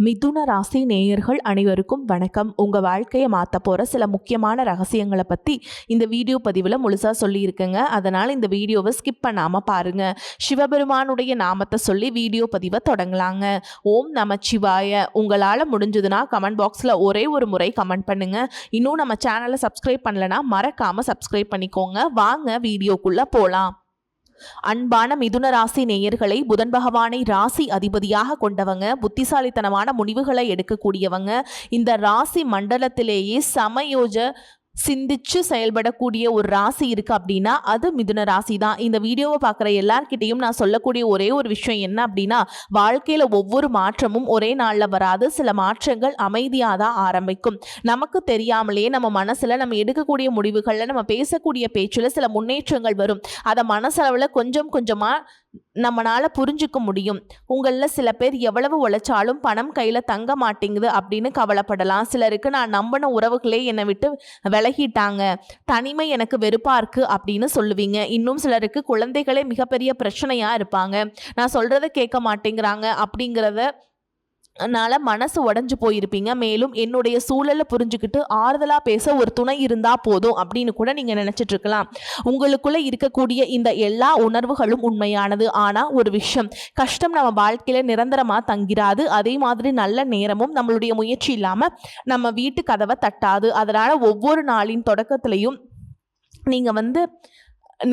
மிதுன ராசி நேயர்கள் அனைவருக்கும் வணக்கம். உங்கள் வாழ்க்கையை மாற்ற போகிற சில முக்கியமான ரகசியங்களை பற்றி இந்த வீடியோ பதிவில் முழுசாக சொல்லியிருக்கேங்க. அதனால் இந்த வீடியோவை ஸ்கிப் பண்ணாமல் பாருங்கள். சிவபெருமானுடைய நாமத்தை சொல்லி வீடியோ பதிவை தொடங்கலாங்க. ஓம் நமச்சிவாய. உங்களால் முடிஞ்சதுன்னா கமெண்ட் பாக்ஸில் ஒரே ஒரு முறை கமெண்ட் பண்ணுங்கள். இன்னும் நம்ம சேனலை சப்ஸ்கிரைப் பண்ணலைன்னா மறக்காமல் சப்ஸ்கிரைப் பண்ணிக்கோங்க. வாங்க வீடியோக்குள்ளே போகலாம். அன்பான மிதுன ராசி நேயர்களை, புதன் பகவானை ராசி அதிபதியாக கொண்டவங்க, புத்திசாலித்தனமான முடிவுகளை எடுக்கக்கூடியவங்க, இந்த ராசி மண்டலத்திலேயே சமயோஜ சிந்திச்சு செயல்படக்கூடிய ஒரு ராசி இருக்குது அப்படின்னா அது மிதுன ராசி தான். இந்த வீடியோவை பார்க்குற எல்லார்கிட்டையும் நான் சொல்லக்கூடிய ஒரே ஒரு விஷயம் என்ன அப்படின்னா, வாழ்க்கையில் ஒவ்வொரு மாற்றமும் ஒரே நாளில் வராது. சில மாற்றங்கள் அமைதியாக தான் ஆரம்பிக்கும். நமக்கு தெரியாமலே நம்ம மனசில் நம்ம எடுக்கக்கூடிய முடிவுகளில் நம்ம பேசக்கூடிய பேச்சில் சில முன்னேற்றங்கள் வரும். அதை மனசளவில் கொஞ்சம் கொஞ்சமாக நம்மளால் புரிஞ்சுக்க முடியும். உங்களில் சில பேர் எவ்வளவு உழைச்சாலும் பணம் கையில் தங்க மாட்டேங்குது அப்படின்னு கவலைப்படலாம். சிலருக்கு நான் நம்பின உறவுகளே என்னை விட்டு விலகிட்டாங்க, தனிமை எனக்கு வெறுப்பாக இருக்குது அப்படின்னு சொல்லுவீங்க. இன்னும் சிலருக்கு குழந்தைகளே மிகப்பெரிய பிரச்சனையாக இருப்பாங்க. நான் சொல்கிறத கேட்க மாட்டேங்கிறாங்க அப்படிங்கிறத மனசு உடஞ்சு போயிருப்பீங்க. மேலும் என்னுடைய சூழலை புரிஞ்சுக்கிட்டு ஆறுதலாக பேச ஒரு துணை இருந்தால் போதும் அப்படின்னு கூட நீங்கள் நினச்சிட்டு இருக்கலாம். உங்களுக்குள்ளே இருக்கக்கூடிய இந்த எல்லா உணர்வுகளும் உண்மையானது. ஆனால் ஒரு விஷயம், கஷ்டம் நம்ம வாழ்க்கையில் நிரந்தரமாக தங்கிராது. அதே மாதிரி நல்ல நேரமும் நம்மளுடைய முயற்சி இல்லாமல் நம்ம வீட்டு கதவை தட்டாது. அதனால் ஒவ்வொரு நாளின் தொடக்கத்திலையும் நீங்கள்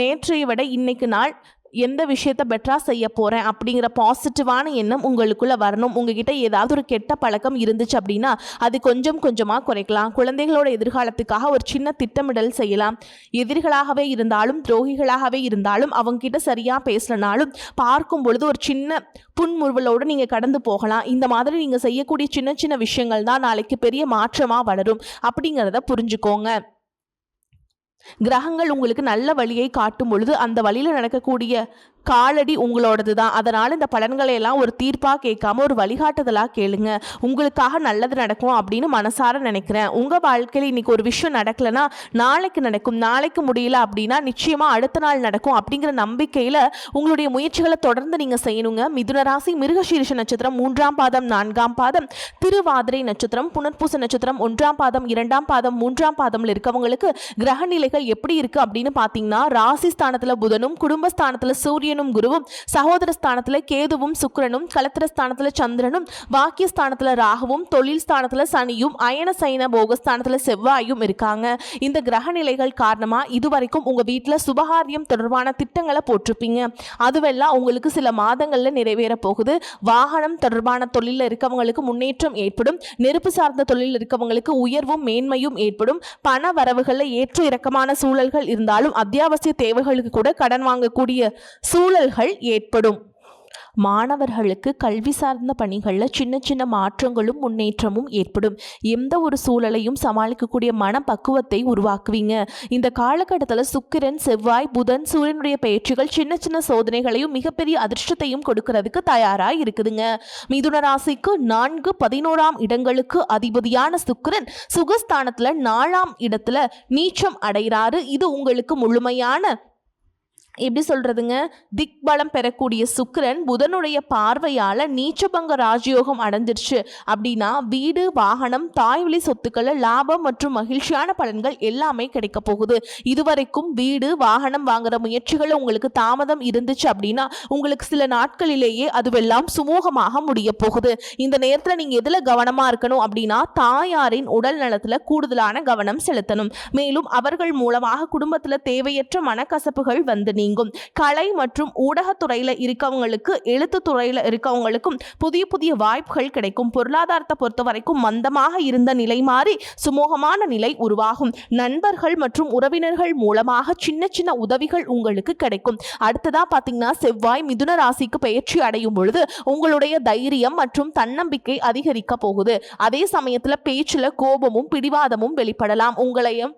நேற்றைய விட இன்னைக்கு நாள் எந்த விஷயத்தை பெட்டராக செய்ய போகிறேன் அப்படிங்கிற பாசிட்டிவான எண்ணம் உங்களுக்குள்ளே வரணும். உங்ககிட்ட ஏதாவது ஒரு கெட்ட பழக்கம் இருந்துச்சு அப்படின்னா அது கொஞ்சம் கொஞ்சமாக குறைக்கலாம். குழந்தைகளோட எதிர்காலத்துக்காக ஒரு சின்ன திட்டமிடல் செய்யலாம். எதிரிகளாகவே இருந்தாலும் துரோகிகளாகவே இருந்தாலும் அவங்ககிட்ட சரியாக பேசலனாலும் பார்க்கும் பொழுது ஒரு சின்ன புன்முறுவலோடு நீங்கள் கடந்து போகலாம். இந்த மாதிரி நீங்கள் செய்யக்கூடிய சின்ன சின்ன விஷயங்கள் தான் நாளைக்கு பெரிய மாற்றமாக வளரும் அப்படிங்கிறத புரிஞ்சுக்கோங்க. கிரகங்கள் உங்களுக்கு நல்ல வழியை காட்டும் பொழுது அந்த வழியில் நடக்கக்கூடிய காலடி உங்களோடது தான். அதனால் இந்த பலன்களை எல்லாம் ஒரு தீர்ப்பாக கேட்காம ஒரு வழிகாட்டுதலாக கேளுங்க. உங்களுக்காக நல்லது நடக்கும் அப்படின்னு மனசார நினைக்கிறேன். உங்கள் வாழ்க்கையில் இன்றைக்கி ஒரு விஷயம் நடக்கலைன்னா நாளைக்கு நடக்கும், நாளைக்கு முடியல அப்படின்னா நிச்சயமாக அடுத்த நாள் நடக்கும் அப்படிங்கிற நம்பிக்கையில் உங்களுடைய முயற்சிகளை தொடர்ந்து நீங்கள் செய்யணுங்க. மிதுன ராசி மிருகசீரிஷ நட்சத்திரம் 3ஆம் பாதம் 4ஆம் பாதம், திருவாதிரை நட்சத்திரம், புனர்பூச நட்சத்திரம் 1ஆம் பாதம் 2ஆம் பாதம் 3ஆம் பாதம்ல இருக்கவங்களுக்கு கிரக நிலைகள் எப்படி இருக்குது அப்படின்னு பார்த்தீங்கன்னா, ராசி ஸ்தானத்தில் புதனும், குடும்பஸ்தானத்தில் சூரியனும் குருவும், சகோதர ஸ்தானத்துல கேதுவும் சுக்கிரனும், கலத்திர ஸ்தானத்துல சந்திரனும், வாக்கிய ஸ்தானத்துல ராகுவும், தொழில் ஸ்தானத்துல சனியும், அயன சைன போகஸ்தானத்துல செவ்வாயும் இருக்காங்க. இந்த கிரக நிலைகள் காரணமா இதுவரைக்கும் உங்க வீட்டுல சுபகாரியம் தொடர்பான திட்டங்களை போட்டிருப்பீங்க. அதுவெல்லாம் உங்களுக்கு சில மாதங்கள்ல நிறைவேற போகுது. வாகனம் தொடர்பான தொழில இருக்கவங்களுக்கு முன்னேற்றம் ஏற்படும். நெருப்பு சார்ந்த தொழில் இருக்கவங்களுக்கு உயர்வும் மேன்மையும் ஏற்படும். பண வரவுகள்ல ஏற்ற இறக்கமான சூழல்கள் இருந்தாலும் அத்தியாவசிய தேவைகளுக்கு கூட கடன் வாங்கக்கூடிய சூழல்கள் ஏற்படும். மாணவர்களுக்கு கல்வி சார்ந்த பணிகளில் சின்ன சின்ன மாற்றங்களும் முன்னேற்றமும் ஏற்படும். எந்த ஒரு சூழலையும் சமாளிக்கக்கூடிய மனப்பக்குவத்தை உருவாக்குவீங்க. இந்த காலகட்டத்தில் சுக்கிரன், செவ்வாய், புதன், சூரியனுடைய பயிற்சிகள் சின்ன சின்ன சோதனைகளையும் மிகப்பெரிய அதிர்ஷ்டத்தையும் கொடுக்கறதுக்கு தயாராக இருக்குதுங்க. மிதுன ராசிக்கு 4, 11ஆம் இடங்களுக்கு அதிபதியான சுக்கிரன் சுகஸ்தானத்தில் 4ஆம் இடத்துல நீச்சம் அடைகிறாரு. இது உங்களுக்கு முழுமையான எப்படி சொல்றதுங்க, திக்பலம் பெறக்கூடிய சுக்கிரன் புதனுடைய பார்வையால நீச்சபங்க ராஜயோகம் அடைஞ்சிருச்சு அப்படின்னா வீடு, வாகனம், தாய்வழி சொத்துக்கள், லாபம் மற்றும் மகிழ்ச்சியான பலன்கள் எல்லாமே கிடைக்க போகுது. இதுவரைக்கும் வீடு, வாகனம் வாங்குற முயற்சிகள் உங்களுக்கு தாமதம் இருந்துச்சு அப்படின்னா உங்களுக்கு சில நாட்களிலேயே அதுவெல்லாம் சுமூகமாக முடிய போகுது. இந்த நேரத்தில் நீங்க எதுல கவனமா இருக்கணும் அப்படின்னா, தாயாரின் உடல் நலத்துல கூடுதலான கவனம் செலுத்தணும். மேலும் அவர்கள் மூலமாக குடும்பத்துல தேவையற்ற மனக்கசப்புகள் நீங்கும். கலை மற்றும் ஊடகத்துறையில இருக்கவங்களுக்கு, எழுத்து துறையில இருக்கவங்களுக்கும் புதிய புதிய வாய்ப்புகள் கிடைக்கும். பொருளாதாரத்தை பொறுத்த வரைக்கும் மந்தமாக இருந்த நிலை மாறி சுமூகமான நிலை உருவாகும். நண்பர்கள் மற்றும் உறவினர்கள் மூலமாக சின்ன சின்ன உதவிகள் உங்களுக்கு கிடைக்கும். அடுத்ததா பாத்தீங்கன்னா, செவ்வாய் மிதுன ராசிக்கு பயிற்சி அடையும் பொழுது உங்களுடைய தைரியம் மற்றும் தன்னம்பிக்கை அதிகரிக்க போகுது. அதே சமயத்துல பேச்சுல கோபமும் பிடிவாதமும் வெளிப்படலாம். உங்களையும்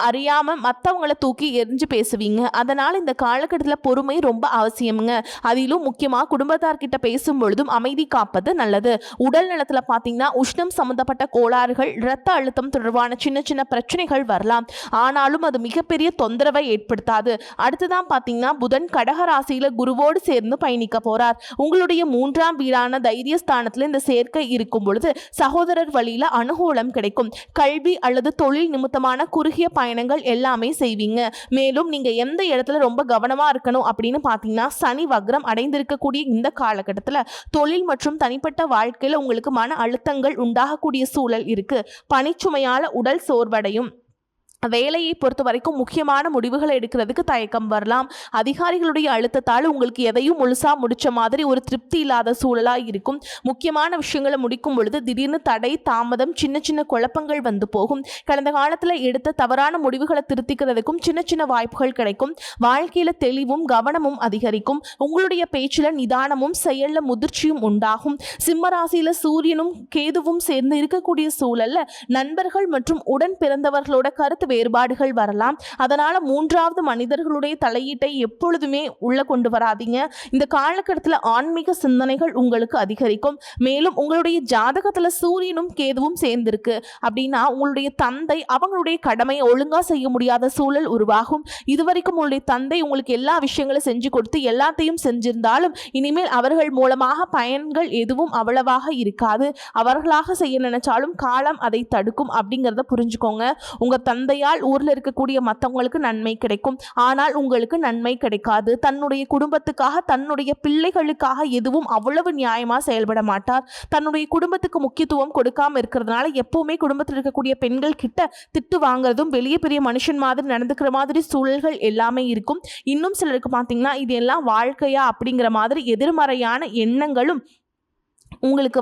அறியாம மற்றவங்கள தூக்கி எரிஞ்சு பேசுவீங்க. அதனால் இந்த காலகட்டத்தில் பொறுமை ரொம்ப அவசியம்ங்க. அதிலும் முக்கியமாக குடும்பத்தார்கிட்ட பேசும் பொழுதும் அமைதி காப்பது நல்லது. உடல் நலத்தில் பார்த்தீங்கன்னா உஷ்ணம் சம்பந்தப்பட்ட கோளாறுகள், இரத்த அழுத்தம் தொடர்பான சின்ன சின்ன பிரச்சனைகள் வரலாம். ஆனாலும் அது மிகப்பெரிய தொந்தரவை ஏற்படுத்தாது. அடுத்துதான் பார்த்தீங்கன்னா புதன் கடகராசியில் குருவோடு சேர்ந்து பயணிக்க போறார். உங்களுடைய 3ஆம் வீடான தைரியஸ்தானத்தில் இந்த சேர்க்கை இருக்கும் பொழுது சகோதரர் வழியில் அனுகூலம் கிடைக்கும். கல்வி அல்லது தொழில் நிமித்தமான குறுகிய பயணங்கள் எல்லாமே செய்வீங்க. மேலும் நீங்க எந்த இடத்துல ரொம்ப கவனமா இருக்கணும் அப்படின்னு பார்த்தீங்கன்னா சனி வக்ரம் அடைந்திருக்கக்கூடிய இந்த காலகட்டத்தில் தொழில் மற்றும் தனிப்பட்ட வாழ்க்கையில் உங்களுக்கு மன அழுத்தங்கள் உண்டாகக்கூடிய சூழல் இருக்கு. பணிச்சுமையால உடல் சோர்வடையும். வேலையை பொறுத்த வரைக்கும் முக்கியமான முடிவுகளை எடுக்கிறதுக்கு தயக்கம் வரலாம். அதிகாரிகளுடைய அழுத்தத்தால் உங்களுக்கு எதையும் முழுசா முடிச்ச மாதிரி ஒரு திருப்தி இல்லாத சூழலாக இருக்கும். முக்கியமான விஷயங்களை முடிக்கும் பொழுது திடீர்னு தடை, தாமதம், சின்ன சின்ன குழப்பங்கள் வந்து போகும். கடந்த காலத்தில் எடுத்த தவறான முடிவுகளை திருத்திக்கிறதுக்கும் சின்ன சின்ன வாய்ப்புகள் கிடைக்கும். வாழ்க்கையில தெளிவும் கவனமும் அதிகரிக்கும். உங்களுடைய பேச்சில் நிதானமும் செயல்ல முதிர்ச்சியும் உண்டாகும். சிம்மராசியில சூரியனும் கேதுவும் சேர்ந்து இருக்கக்கூடிய சூழல்ல நண்பர்கள் மற்றும் உடன் பிறந்தவர்களோட கருத்து வேறுபாடுகள் வரலாம். அதனால 3வது மனிதர்களுடைய தலையீட்டை எப்பொழுதுமே உள்ள கொண்டு வராதீங்க. இந்த காலகட்டத்தில் ஆன்மீக சிந்தனைகள் உங்களுக்கு அதிகரிக்கும். மேலும் உங்களுடைய ஜாதகத்துல சூரியனும் கேதுவும் சேர்ந்திருக்கு அப்படின்னா உங்களுடைய தந்தை அவங்களுடைய கடமையை ஒழுங்கா செய்ய முடியாத சூழல் உருவாகும். இதுவரைக்கும் உங்களுடைய தந்தை உங்களுக்கு எல்லா விஷயங்களும் செஞ்சு கொடுத்து எல்லாத்தையும் செஞ்சிருந்தாலும் இனிமேல் அவர்கள் மூலமாக பயன்கள் எதுவும் அவ்வளவாக இருக்காது. அவர்களாக செய்ய நினைச்சாலும் காலம் அதை தடுக்கும் அப்படிங்கிறத புரிஞ்சுக்கோங்க. உங்க தந்தையால் ஊர்ல இருக்கக்கூடிய மற்றவங்களுக்கு நன்மை கிடைக்கும், ஆனால் உங்களுக்கு நன்மை கிடைக்காது. தன்னுடைய குடும்பத்துக்காக தன்னுடைய பிள்ளைகளுக்காக எதுவும் அவ்வளவு நியாயமா செயல்பட மாட்டார். தன்னுடைய குடும்பத்துக்கு முக்கியத்துவம் கொடுக்காம இருக்கிறதுனால எப்பவுமே குடும்பத்தில் இருக்கக்கூடிய பெண்கள் கிட்ட திட்டு வாங்குறதும் வெளியே பெரிய மனுஷன் மாதிரி நடந்துக்கிற மாதிரி சூழல்கள் எல்லாமே இருக்கும். இன்னும் சிலருக்கு பார்த்தீங்கன்னா இது எல்லாம் வாழ்க்கையா அப்படிங்கிற மாதிரி எதிர்மறையான எண்ணங்களும் உங்களுக்கு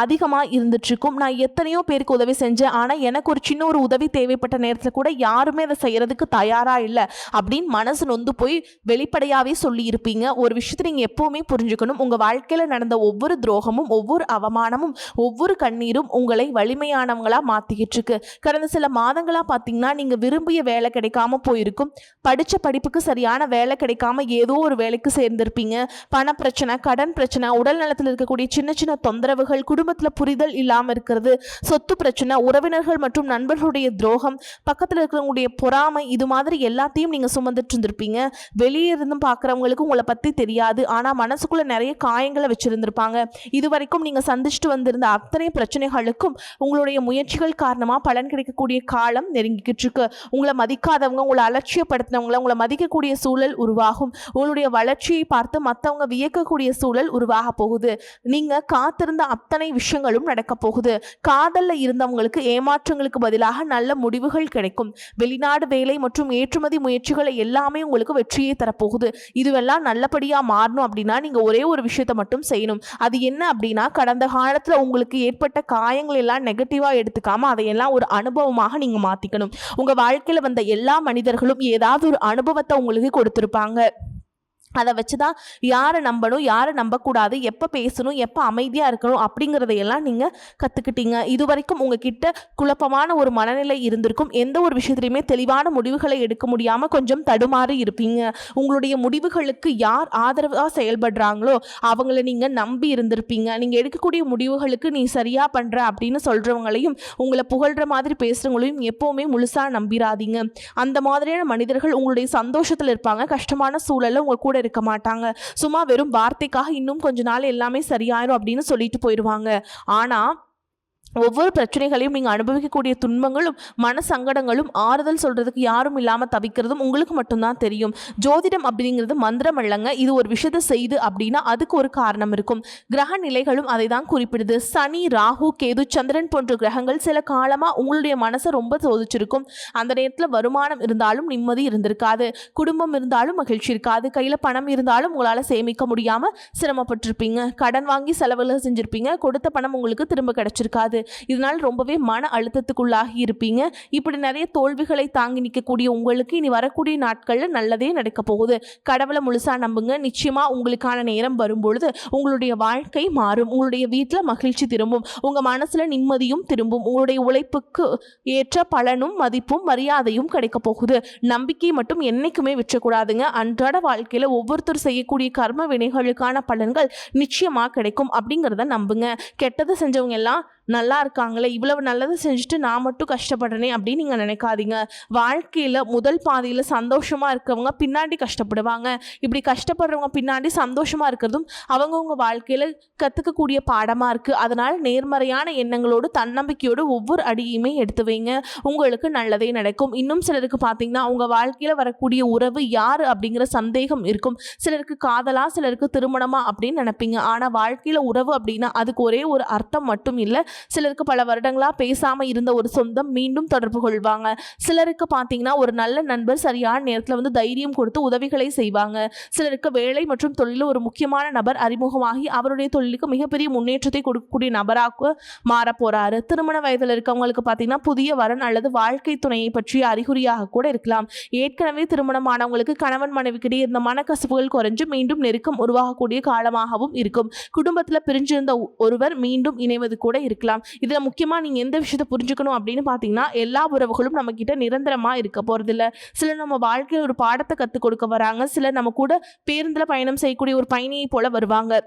அதிகமாக இருந்துட்டுருக்கும். நான் எத்தனையோ பேருக்கு உதவி செஞ்சேன், ஆனால் எனக்கு ஒரு சின்ன ஒரு உதவி தேவைப்பட்ட நேரத்தில் கூட யாருமே அதை செய்கிறதுக்கு தயாராக இல்லை அப்படின்னு மனசு நொந்து போய் வெளிப்படையாகவே சொல்லியிருப்பீங்க. ஒரு விஷயத்தை நீங்கள் எப்போவுமே புரிஞ்சுக்கணும். உங்கள் வாழ்க்கையில் நடந்த ஒவ்வொரு துரோகமும், ஒவ்வொரு அவமானமும், ஒவ்வொரு கண்ணீரும் உங்களை வலிமையானவங்களாக மாற்றிக்கிட்டு இருக்கு. கடந்த சில மாதங்களாக பார்த்தீங்கன்னா நீங்கள் விரும்பிய வேலை கிடைக்காம போயிருக்கும். படித்த படிப்புக்கு சரியான வேலை கிடைக்காம ஏதோ ஒரு வேலைக்கு சேர்ந்திருப்பீங்க. பண பிரச்சனை, கடன் பிரச்சனை, உடல் நலத்தில் இருக்கக்கூடிய சின்ன சின்ன தொந்தரவுகள், குடும்பத்தில் புரிதல் இல்லாமல் இருக்கிறது, சொத்து பிரச்சனை, உறவினர்கள் மற்றும் நண்பர்களுடைய துரோகம், பக்கத்தில் இருக்கிறவங்களுடைய பொறாமை, இது மாதிரி எல்லாத்தையும் நீங்கள் சுமந்துட்டு இருந்திருப்பீங்க. வெளியே இருந்தும் பார்க்குறவங்களுக்கு உங்களை பற்றி தெரியாது, ஆனால் மனசுக்குள்ளே நிறைய காயங்களை வச்சுருந்துருப்பாங்க. இது வரைக்கும் நீங்கள் சந்திச்சுட்டு வந்திருந்த அத்தனை பிரச்சனைகளுக்கும் உங்களுடைய முயற்சிகள் காரணமாக பலன் கிடைக்கக்கூடிய காலம் நெருங்கிக்கிட்டு இருக்கு. உங்களை மதிக்காதவங்க, உங்களை அலட்சியப்படுத்தினவங்களை உங்களை மதிக்கக்கூடிய சூழல் உருவாகும். உங்களுடைய வளர்ச்சியை பார்த்து மற்றவங்க வியக்கக்கூடிய சூழல் உருவாக போகுது. நீங்க காத்திருந்த அத்தனை விஷயங்களும் நடக்க போகுது. காதல்ல இருந்தவங்களுக்கு ஏமாற்றங்களுக்கு பதிலாக நல்ல முடிவுகள் கிடைக்கும். வெளிநாடு வேலை மற்றும் ஏற்றுமதி முயற்சிகளை எல்லாமே உங்களுக்கு வெற்றியை தரப்போகுது. இதுவெல்லாம் நல்லபடியா மாறணும் அப்படின்னா நீங்க ஒரே ஒரு விஷயத்தை மட்டும் செய்யணும். அது என்ன அப்படின்னா, கடந்த காலத்துல உங்களுக்கு ஏற்பட்ட காயங்கள் எல்லாம் நெகட்டிவா எடுத்துக்காம அதையெல்லாம் ஒரு அனுபவமாக நீங்க மாத்திக்கணும். உங்க வாழ்க்கையில வந்த எல்லா மனிதர்களும் ஏதாவது ஒரு அனுபவத்தை உங்களுக்கு கொடுத்திருப்பாங்க. அதை வச்சு தான் யாரை நம்பணும், யாரை நம்பக்கூடாது, எப்போ பேசணும், எப்போ அமைதியாக இருக்கணும் அப்படிங்கிறதையெல்லாம் நீங்கள் கற்றுக்கிட்டீங்க. இது வரைக்கும் உங்ககிட்ட குழப்பமான ஒரு மனநிலை இருந்திருக்கும். எந்த ஒரு விஷயத்துலையுமே தெளிவான முடிவுகளை எடுக்க முடியாமல் கொஞ்சம் தடுமாறி இருப்பீங்க. உங்களுடைய முடிவுகளுக்கு யார் ஆதரவாக செயல்படுறாங்களோ அவங்கள நீங்கள் நம்பி இருந்திருப்பீங்க. நீங்கள் எடுக்கக்கூடிய முடிவுகளுக்கு நீ சரியாக பண்ணுற அப்படின்னு சொல்கிறவங்களையும் உங்களை புகழ்கிற மாதிரி பேசுகிறவங்களையும் எப்போவுமே முழுசாக நம்பிடாதீங்க. அந்த மாதிரியான மனிதர்கள் உங்களுடைய சந்தோஷத்தில் இருப்பாங்க, கஷ்டமான சூழலில் உங்கள் கூட இருக்க மாட்டாங்க. சும்மா வெறும் வார்த்தைக்காக இன்னும் கொஞ்ச நாள் எல்லாமே சரியாயிரும் அப்படின்னு சொல்லிட்டு போயிடுவாங்க. ஆனா ஒவ்வொரு பிரச்சனைகளையும் நீங்கள் அனுபவிக்கக்கூடிய துன்பங்களும் மன சங்கடங்களும் ஆறுதல் சொல்கிறதுக்கு யாரும் இல்லாமல் தவிக்கிறதும் உங்களுக்கு மட்டும்தான் தெரியும். ஜோதிடம் அப்படிங்கிறது மந்திரம் இல்லைங்க. இது ஒரு விஷயத்தை செய்து அப்படின்னா அதுக்கு ஒரு காரணம் இருக்கும். கிரக நிலைகளும் அதை தான் குறிப்பிடுது. சனி, ராகு, கேது, சந்திரன் போன்ற கிரகங்கள் சில காலமாக உங்களுடைய மனசை ரொம்ப சோதிச்சிருக்கும். அந்த நேரத்தில் வருமானம் இருந்தாலும் நிம்மதி இருந்திருக்காது, குடும்பம் இருந்தாலும் மகிழ்ச்சி இருக்காது, கையில் பணம் இருந்தாலும் உங்களால் சேமிக்க முடியாமல் சிரமப்பட்டிருப்பீங்க, கடன் வாங்கி செலவுகள் செஞ்சுருப்பீங்க, கொடுத்த பணம் உங்களுக்கு திரும்ப கிடைச்சிருக்காது. இதனால் ரொம்பவே மன அழுத்தத்துக்குள்ளாகி இருப்பீங்க. இப்படி நிறைய தோல்விகளை தாங்கி நிற்கக்கூடிய உங்களுக்கு இனி வரக்கூடிய நாட்களில் நல்லதே நடக்க போகுது. கடவுளை முழுசா நம்புங்க. நிச்சயமா உங்களுக்கான நேரம் வரும்பொழுது உங்களுடைய வாழ்க்கை மாறும். உங்களுடைய வீட்டில் மகிழ்ச்சி திரும்பும். உங்க மனசுல நிம்மதியும் திரும்பும். உங்களுடைய உழைப்புக்கு ஏற்ற பலனும் மதிப்பும் மரியாதையும் கிடைக்க போகுது. நம்பிக்கை மட்டும் என்னைக்குமே விற்றக்கூடாதுங்க. அன்றாட வாழ்க்கையில ஒவ்வொருத்தர் செய்யக்கூடிய கர்ம வினைகளுக்கான பலன்கள் நிச்சயமா கிடைக்கும் அப்படிங்கிறத நம்புங்க. கெட்டது செஞ்சவங்க எல்லாம் நல்லா இருக்காங்களே, இவ்வளவு நல்லது செஞ்சுட்டு நான் மட்டும் கஷ்டப்படுறேனே அப்படின்னு நீங்கள் நினைக்காதீங்க. வாழ்க்கையில் முதல் பாதியில் சந்தோஷமாக இருக்கவங்க பின்னாடி கஷ்டப்படுவாங்க. இப்படி கஷ்டப்படுறவங்க பின்னாடி சந்தோஷமாக இருக்கிறதும் அவங்கவுங்க வாழ்க்கையில் கற்றுக்கக்கூடிய பாடமாக இருக்குது. அதனால் நேர்மறையான எண்ணங்களோடு தன்னம்பிக்கையோடு ஒவ்வொரு அடியுமே எடுத்து வைங்க. உங்களுக்கு நல்லதே நடக்கும். இன்னும் சிலருக்கு பார்த்தீங்கன்னா உங்கள் வாழ்க்கையில் வரக்கூடிய உறவு யார் அப்படிங்கிற சந்தேகம் இருக்கும். சிலருக்கு காதலா, சிலருக்கு திருமணமா அப்படின்னு நினைப்பீங்க. ஆனால் வாழ்க்கையில் உறவு அப்படின்னா அதுக்கு ஒரே ஒரு அர்த்தம் மட்டும் இல்லை. சிலருக்கு பல வருடங்களா பேசாம இருந்த ஒரு சொந்தம் மீண்டும் தொடர்பு கொள்வாங்க. சிலருக்கு பார்த்தீங்கன்னா ஒரு நல்ல நண்பர் சரியான நேரத்தில் தைரியம் கொடுத்து உதவிகளை செய்வாங்க. சிலருக்கு வேலை மற்றும் தொழிலில் ஒரு முக்கியமான நபர் அறிமுகமாகி அவருடைய தொழிலுக்கு மிகப்பெரிய முன்னேற்றத்தை கொடுக்கக்கூடிய நபராக மாற போறாரு. திருமண வயதில் இருக்கவங்களுக்கு பார்த்தீங்கன்னா புதிய வரன் அல்லது வாழ்க்கை துணையை பற்றிய அறிகுறியாக கூட இருக்கலாம். ஏற்கனவே திருமணமானவங்களுக்கு கணவன் மனைவிக்கிடையே இருந்த மனக்கசப்புகள் குறைஞ்சு மீண்டும் நெருக்கம் உருவாகக்கூடிய காலமாகவும் இருக்கும். குடும்பத்தில் பிரிஞ்சிருந்த ஒருவர் மீண்டும் இணைவது கூட இருக்கலாம். இதுல முக்கியமா நீங்க எந்த விஷயத்தை புரிஞ்சுக்கணும் அப்படின்னு பாத்தீங்கன்னா எல்லா உறவுகளும் நம்ம கிட்ட நிரந்தரமா இருக்க போறதில்ல. சிலர் நம்ம வாழ்க்கையில் ஒரு பாடத்தை கற்றுக் கொடுக்க வராங்க. சிலர் நம்ம கூட பேருந்துல பயணம் செய்யக்கூடிய ஒரு பயணியை போல வருவாங்க.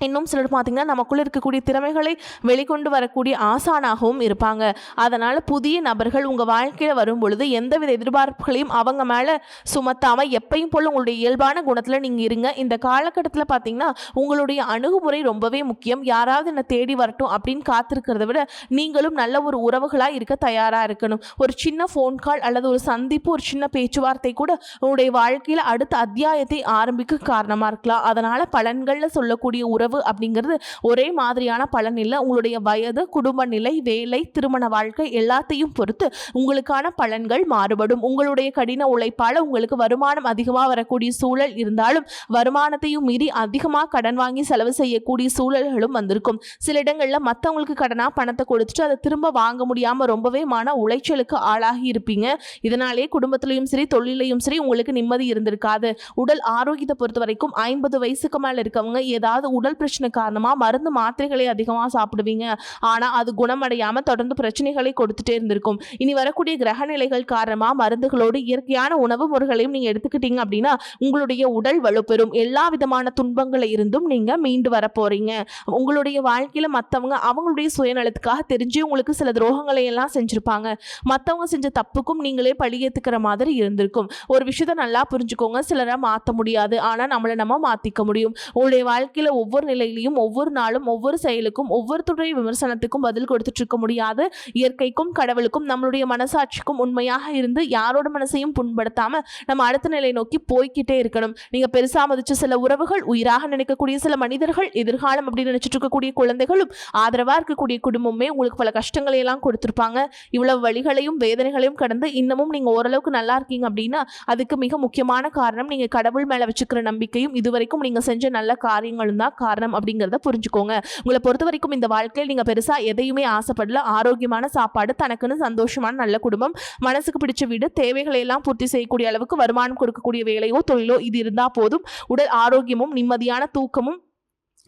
இன்னும் சிலர் பார்த்திங்கன்னா நமக்குள்ளே இருக்கக்கூடிய திறமைகளை வெளிக்கொண்டு வரக்கூடிய ஆசானாகவும் இருப்பாங்க. அதனால் புதிய நபர்கள் உங்கள் வாழ்க்கையில் வரும் பொழுது எந்தவித எதிர்பார்ப்புகளையும் அவங்க மேலே சுமத்தாமல் எப்பயும் போல் உங்களுடைய இயல்பான குணத்தில் நீங்கள் இருங்க. இந்த காலகட்டத்தில் பார்த்திங்கன்னா உங்களுடைய அணுகுமுறை ரொம்பவே முக்கியம். யாராவது என்னை தேடி வரட்டும் அப்படின்னு காத்திருக்கிறத விட நீங்களும் நல்ல ஒரு உறவுகளாக இருக்க தயாராக இருக்கணும். ஒரு சின்ன ஃபோன் கால் அல்லது ஒரு சந்திப்பு, ஒரு சின்ன பேச்சுவார்த்தை கூட உங்களுடைய வாழ்க்கையில் அடுத்த அத்தியாயத்தை ஆரம்பிக்க காரணமாக இருக்கலாம். அதனால் பலன்களில் சொல்லக்கூடிய உறவு அப்படிங்கிறது ஒரே மாதிரியான பலன் இல்லை. உங்களுடைய வயது, குடும்ப நிலை, வேலை, திருமண வாழ்க்கை எல்லாத்தையும் பொறுத்து உங்களுக்கான பலன்கள் மாறுபடும். உங்களுடைய கடின உழைப்பால் உங்களுக்கு வருமானம் அதிகமாக வரக்கூடிய சூழல் இருந்தாலும் வருமானத்தையும் மீறி அதிகமாக கடன் வாங்கி செலவு செய்யக்கூடிய சூழல்களும் வந்திருக்கும். சில இடங்களில் மற்றவங்களுக்கு கடனாக பணத்தை கொடுத்துட்டு அதை திரும்ப வாங்க முடியாமல் ரொம்பவே மன உளைச்சலுக்கு ஆளாகி இருப்பீங்க. இதனாலே குடும்பத்திலையும் சரி தொழிலையும் சரி உங்களுக்கு நிம்மதி இருந்திருக்காது. உடல் ஆரோக்கியத்தை பொறுத்த வரைக்கும் 50 வயசுக்கு மேலே இருக்கவங்க ஏதாவது உடல் பிரச்சனை காரணமாக மருந்து மாத்திரைகளை அதிகமாக சாப்பிடுவீங்க. ஆனால் அது குணமடையாமல் தொடர்ந்து பிரச்சனைகளை கொடுத்துட்டே இருந்திருக்கும். இனி வரக்கூடிய கிரக நிலைகள் காரணமாக மருந்துகளோடு இயற்கையான உணவு முறைகளையும் நீங்கள் எடுத்துக்கிட்டீங்க அப்படின்னா உங்களுடைய உடல் வலுப்பெறும். எல்லா விதமான துன்பங்களை இருந்தும் நீங்கள் மீண்டு வர போறீங்க. உங்களுடைய வாழ்க்கையில் மற்றவங்க அவங்களுடைய சுயநலத்துக்காக தெரிஞ்சு உங்களுக்கு சில துரோகங்களை எல்லாம் செஞ்சுருப்பாங்க. மற்றவங்க செஞ்ச தப்புக்கும் நீங்களே பழியேற்றுக்கிற மாதிரி இருந்திருக்கும். ஒரு விஷயத்தை நல்லா புரிஞ்சுக்கோங்க. சிலரை மாற்ற முடியாது, ஆனால் நம்மளை நம்ம மாற்றிக்க முடியும். உங்களுடைய வாழ்க்கையில் ஒவ்வொரு நிலையிலையும் ஒவ்வொரு நாளும் ஒவ்வொரு செயலுக்கும் ஒவ்வொருத்தருடைய விமர்சனத்துக்கும் பதில் கொடுத்துட்டு இருக்க முடியாது. இயற்கைக்கும் கடவுளுக்கும் நம்மளுடைய மனசாட்சிக்கும் உண்மையாக இருந்து யாரோட மனசையும் புண்படுத்தாம நம்ம அடுத்த நிலை நோக்கி போய்கிட்டே இருக்கணும். நீங்க பெருசா மதிச்ச சில உறவுகள், உயிராக நினைக்கக்கூடிய சில மனிதர்கள், எதிர்காலம் அப்படின்னு நினைச்சிட்டு இருக்கக்கூடிய குழந்தைகளும், ஆதரவா இருக்கக்கூடிய குடும்பமே உங்களுக்கு பல கஷ்டங்களை எல்லாம் கொடுத்திருப்பாங்க. இவ்வளவு வழிகளையும் வேதனைகளையும் கடந்து இன்னமும் நீங்க ஓரளவுக்கு நல்லா இருக்கீங்க அப்படின்னா அதுக்கு மிக முக்கியமான காரணம் நீங்க கடவுள் மேல வச்சுக்கிற நம்பிக்கையும் இதுவரைக்கும் நீங்க செஞ்ச நல்ல காரியங்களும் தான் காரணம் அப்படிங்கிறத புரிஞ்சுக்கோங்க. உங்களை பொறுத்த வரைக்கும் இந்த வாழ்க்கையில் நீங்க பெருசா எதையுமே ஆசைப்படல. ஆரோக்கியமான சாப்பாடு, தனக்குன்னு சந்தோஷமான நல்ல குடும்பம், மனசுக்கு பிடிச்ச வீடு, தேவைகளை எல்லாம் பூர்த்தி செய்யக்கூடிய அளவுக்கு வருமானம் கொடுக்கக்கூடிய வேலையோ தொழிலோ இது இருந்தா போதும். உடல் ஆரோக்கியமும் நிம்மதியான தூக்கமும்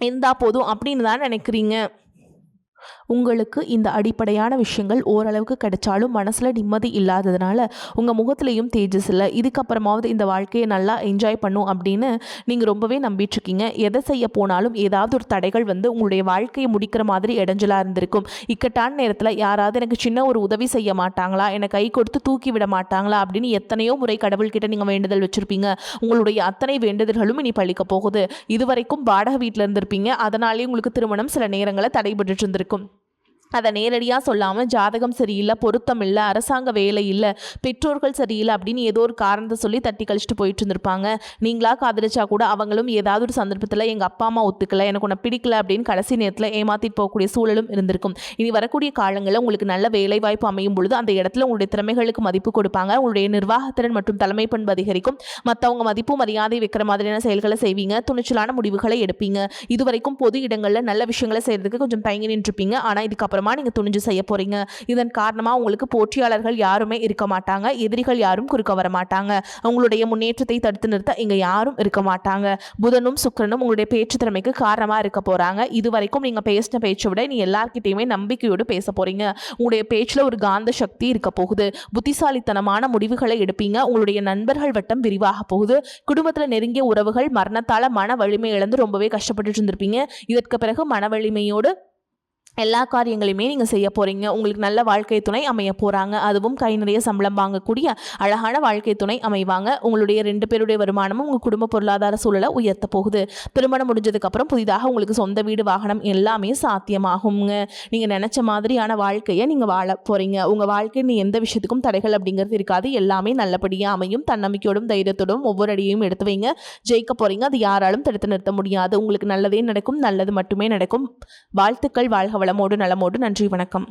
இருந்தா போதும் அப்படின்னு தான் நினைக்கிறீங்க. உங்களுக்கு இந்த அடிப்படையான விஷயங்கள் ஓரளவுக்கு கிடைச்சாலும் மனசில் நிம்மதி இல்லாததுனால உங்கள் முகத்துலேயும் தேஜஸ் இல்லை. இதுக்கப்புறமாவது இந்த வாழ்க்கையை நல்லா என்ஜாய் பண்ணும் அப்படின்னு நீங்கள் ரொம்பவே நம்பிட்டுருக்கீங்க. எதை செய்ய போனாலும் ஏதாவது ஒரு தடைகள் வந்து உங்களுடைய வாழ்க்கையை முடிக்கிற மாதிரி இடைஞ்சலாக இருந்திருக்கும். இக்கட்டான நேரத்தில் யாராவது எனக்கு சின்ன ஒரு உதவி செய்ய மாட்டாங்களா, என்னை கை கொடுத்து தூக்கி விட மாட்டாங்களா அப்படின்னு எத்தனையோ முறை கடவுள்கிட்ட நீங்கள் வேண்டுதல் வச்சுருப்பீங்க. உங்களுடைய அத்தனை வேண்டுதல்களும் இனி பழிக்க போகுது. இதுவரைக்கும் வாடகை வீட்டில் இருந்திருப்பீங்க. அதனாலே உங்களுக்கு திருமணம் சில நேரங்களில் தடைபட்டு இருந்திருக்கும். அதை நேரடியாக சொல்லாமல் ஜாதகம் சரியில்லை, பொருத்தம் இல்லை, அரசாங்க வேலை இல்லை, பெற்றோர்கள் சரியில்லை அப்படின்னு ஏதோ ஒரு காரணத்தை சொல்லி தட்டி கழிச்சிட்டு போயிட்டு இருந்திருப்பாங்க. நீங்களா காதலிச்சா கூட அவங்களும் ஏதாவது ஒரு சந்தர்ப்பத்தில் எங்கள் அப்பா அம்மா ஒத்துக்கலை, எனக்கு உன்னை பிடிக்கல அப்படின்னு கடைசி நேரத்தில் ஏமாற்றிட்டு போகக்கூடிய சூழலும் இருந்திருக்கும். இனி வரக்கூடிய காலங்களில் உங்களுக்கு நல்ல வேலை வாய்ப்பு அமையும் பொழுது அந்த இடத்துல உங்களுடைய திறமைகளுக்கு மதிப்பு கொடுப்பாங்க. உங்களுடைய நிர்வாகத்திறன் மற்றும் தலைமை பண்பு அதிகரிக்கும். மற்றவங்க மதிப்பு மரியாதை வைக்கிற மாதிரியான செயல்களை செய்வீங்க. துணிச்சலான முடிவுகளை எடுப்பீங்க. இதுவரைக்கும் பொது இடங்களில் நல்ல விஷயங்களை செய்யறதுக்கு கொஞ்சம் தயங்கி நின்றுப்பீங்க. ஆனால் இதுக்கப்புறமா தைரியமாக நீங்கள் துணிஞ்சு செய்ய போகிறீங்க. இதன் காரணமாக உங்களுக்கு போட்டியாளர்கள் யாருமே இருக்க மாட்டாங்க, எதிரிகள் யாரும் குறுக்க வர மாட்டாங்க. உங்களுடைய முன்னேற்றத்தை தடுத்து நிறுத்த இங்கே யாரும் இருக்க மாட்டாங்க. புதனும் சுக்கிரனும் உங்களுடைய பேச்சு திறமைக்கு காரணமாக இருக்க போகிறாங்க. இது வரைக்கும் நீங்கள் பேசின பேச்சை விட நீ எல்லார்கிட்டையுமே நம்பிக்கையோடு பேச போகிறீங்க. உங்களுடைய பேச்சில் ஒரு காந்த சக்தி இருக்க போகுது. புத்திசாலித்தனமான முடிவுகளை எடுப்பீங்க. உங்களுடைய நண்பர்கள் வட்டம் விரிவாக போகுது. குடும்பத்தில் நெருங்கிய உறவுகள் மரணத்தால் மன வலிமை இழந்து ரொம்பவே கஷ்டப்பட்டு இருந்திருப்பீங்க. இதற்கு பிறகு மன வலிமையோடு எல்லா காரியங்களையுமே நீங்கள் செய்ய போகிறீங்க. உங்களுக்கு நல்ல வாழ்க்கை துணை அமைய போகிறாங்க. அதுவும் கை நிறைய சம்பளம் வாங்கக்கூடிய அழகான வாழ்க்கை துணை அமைவாங்க. உங்களுடைய 2 பேருடைய வருமானமும் உங்கள் குடும்ப பொருளாதார சூழலை உயர்த்த போகுது. திருமணம் முடிஞ்சதுக்கப்புறம் புதிதாக உங்களுக்கு சொந்த வீடு, வாகனம் எல்லாமே சாத்தியமாகுங்க. நீங்கள் நினச்ச மாதிரியான வாழ்க்கையை நீங்கள் வாழ போகிறீங்க. உங்கள் வாழ்க்கை நீ எந்த விஷயத்துக்கும் தடைகள் அப்படிங்கிறது இருக்காது. எல்லாமே நல்லபடியாக அமையும். தன்னம்பிக்கையோடும் தைரியத்தோடும் ஒவ்வொரு அடியையும் எடுத்து வைங்க. ஜெயிக்க போகிறீங்க. அது யாராலும் தடுத்து நிறுத்த முடியாது. உங்களுக்கு நல்லதே நடக்கும். நல்லது மட்டுமே நடக்கும். வாழ்த்துக்கள். வாழ்க வளமோடு நலமோடு. நன்றி, வணக்கம்.